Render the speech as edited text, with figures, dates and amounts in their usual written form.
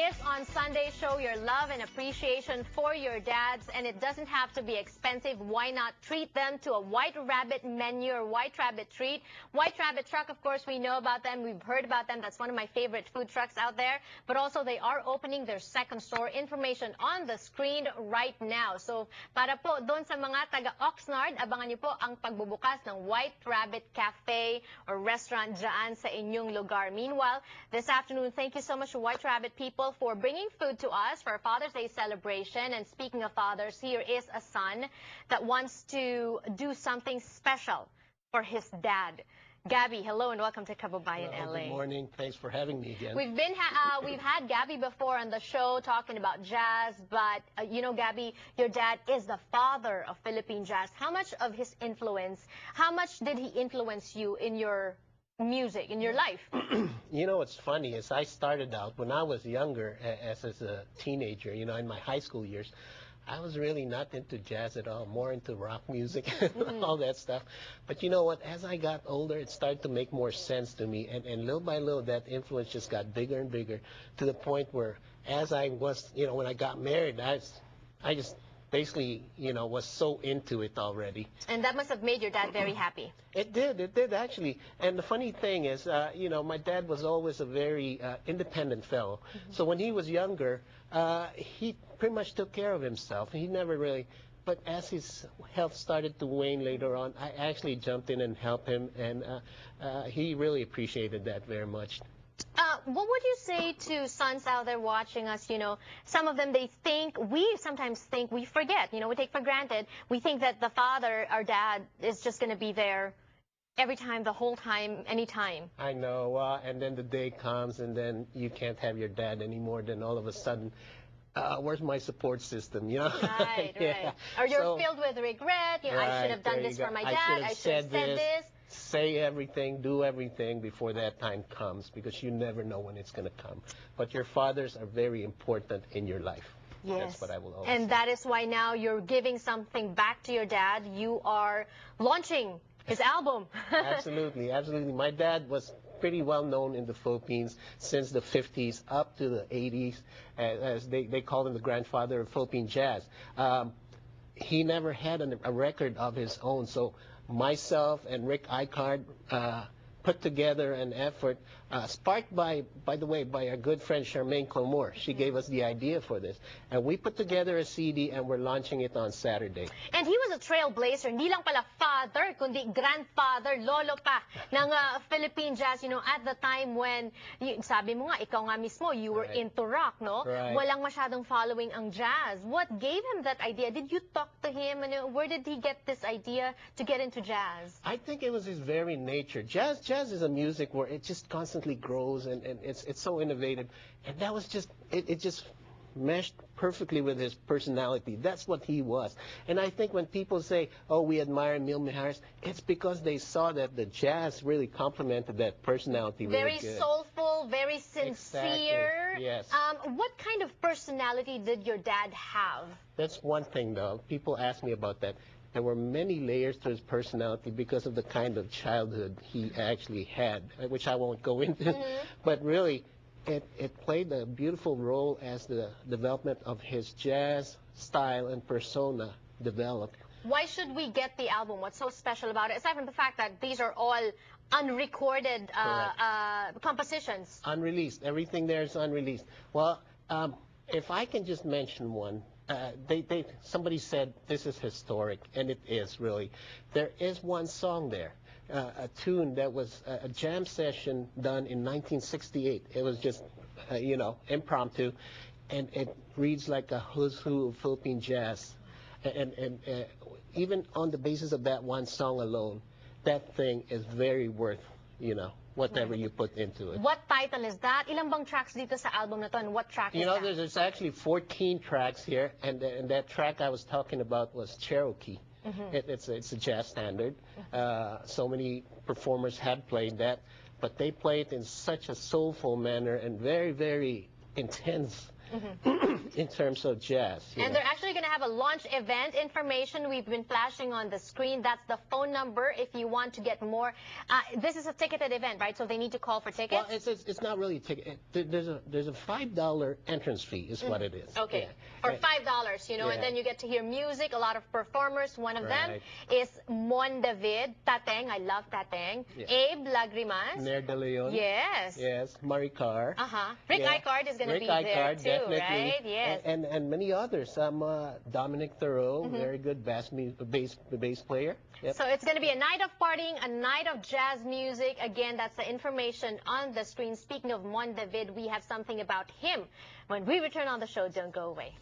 is on Sunday. Show your love and appreciation for your dads, and it doesn't have to be expensive. Why not treat them to a White Rabbit menu or White Rabbit treat? White Rabbit truck, of course, we know about them. We've heard about them. That's one of my favorite food trucks out there. But also, they are opening their second store. Information on the screen right now. So, para po doon sa mga taga-Oxnard, abangan niyo po ang pagbubukas ng White Rabbit Cafe or restaurant dyan sa inyong lugar. Meanwhile, this afternoon, thank you so much to White Rabbit people for bringing food to us for our Father's Day celebration. And speaking of fathers, here is a son that wants to do something special for his dad. Gabby, hello and welcome to Kababayan, LA. Good morning. Thanks for having me again. We've had Gabby before on the show talking about jazz, but you know, Gabby, your dad is the father of Philippine jazz. How much of his influence, how much did he influence you in your music, in your life? You know, what's funny is I started out when I was younger, as a teenager, you know, in my high school years, I was really not into jazz at all, more into rock music and all that stuff. But you know what, as I got older, it started to make more sense to me. And little by little, that influence just got bigger and bigger to the point where as I was, you know, when I got married, I just basically, you know, was so into it already. And that must have made your dad very happy. It did actually. And the funny thing is, you know, my dad was always a very independent fellow. So when he was younger, he pretty much took care of himself. He never really, but as his health started to wane later on, I actually jumped in and helped him, and he really appreciated that very much. What would you say to sons out there watching us? You know, some of them, we sometimes think, we forget, you know, we take for granted. We think that the father, our dad, is just going to be there every time, the whole time, anytime. I know, and then the day comes and then you can't have your dad anymore. Then all of a sudden, where's my support system, you know? Right, yeah. right. Or you're filled with regret. You know, right, I should have done this for my dad. I should have said this. Say everything, do everything before that time comes, because you never know when it's going to come. But your fathers are very important in your life. Yes. That's what I will always And say. that is why now you're giving something back to your dad. You are launching his album. Absolutely, absolutely. My dad was pretty well known in the Philippines since the 50s up to the 80s, as they call him the grandfather of Philippine jazz. He never had a record of his own, so myself and Rick Icard put together an effort, sparked by the way, by our good friend Charmaine Clomore. She gave us the idea for this. And we put together a CD and we're launching it on Saturday. And he was a trailblazer, hindi lang pala father, kundi grandfather, lolo pa ng Philippine jazz. You know, at the time when, sabi mo nga, ikaw nga mismo, you were into rock, no? Right. Walang masyadong following ang jazz. What gave him that idea? Did you talk to him? And where did he get this idea to get into jazz? I think it was his very nature. Jazz is a music where it just constantly grows, and it's so innovative. And that was just, it just meshed perfectly with his personality. That's what he was. And I think when people say, oh, we admire Emil Mijares, it's because they saw that the jazz really complemented that personality very really good. Soulful, very sincere. Exactly. Yes. What kind of personality did your dad have? That's one thing, though. People ask me about that. There were many layers to his personality because of the kind of childhood he actually had, which I won't go into. But really, it played a beautiful role as the development of his jazz style and persona developed. Why should we get the album? What's so special about it? Aside from the fact that these are all unrecorded compositions. Unreleased. Everything there is unreleased. Well, if I can just mention one. Somebody said this is historic, and it is really. There is one song there, a tune that was a jam session done in 1968. It was just, you know, impromptu, and it reads like a who's who of Philippine jazz. And even on the basis of that one song alone, that thing is very worth, you know, whatever you put into it. What title is that? Ilang bang tracks dito sa album na to, and what track is that? You know, there's actually 14 tracks here, and that track I was talking about was Cherokee. It's a jazz standard. So many performers had played that, but they play it in such a soulful manner and very, very intense in terms of jazz. And they're actually going to have a launch event information we've been flashing on the screen. That's the phone number if you want to get more. This is a ticketed event, right? So they need to call for tickets? Well, it's not really a ticket. There's a $5 entrance fee is what it is. Okay. Yeah. For $5, you know, and Yeah. then you get to hear music, a lot of performers. One of them Right. is Mon David, Tateng. I love Tateng. Yeah. Abe Lagrimas. Nair de Leon. Yes. Yes. Maricar. Rick Yeah. Icard is going to Rick be there Icard, too, definitely. right? Yes. And many others. Dominic Thoreau, very good bass player. Yep. So it's going to be a night of partying, a night of jazz music. Again, that's the information on the screen. Speaking of Mon David, we have something about him. When we return on the show, don't go away.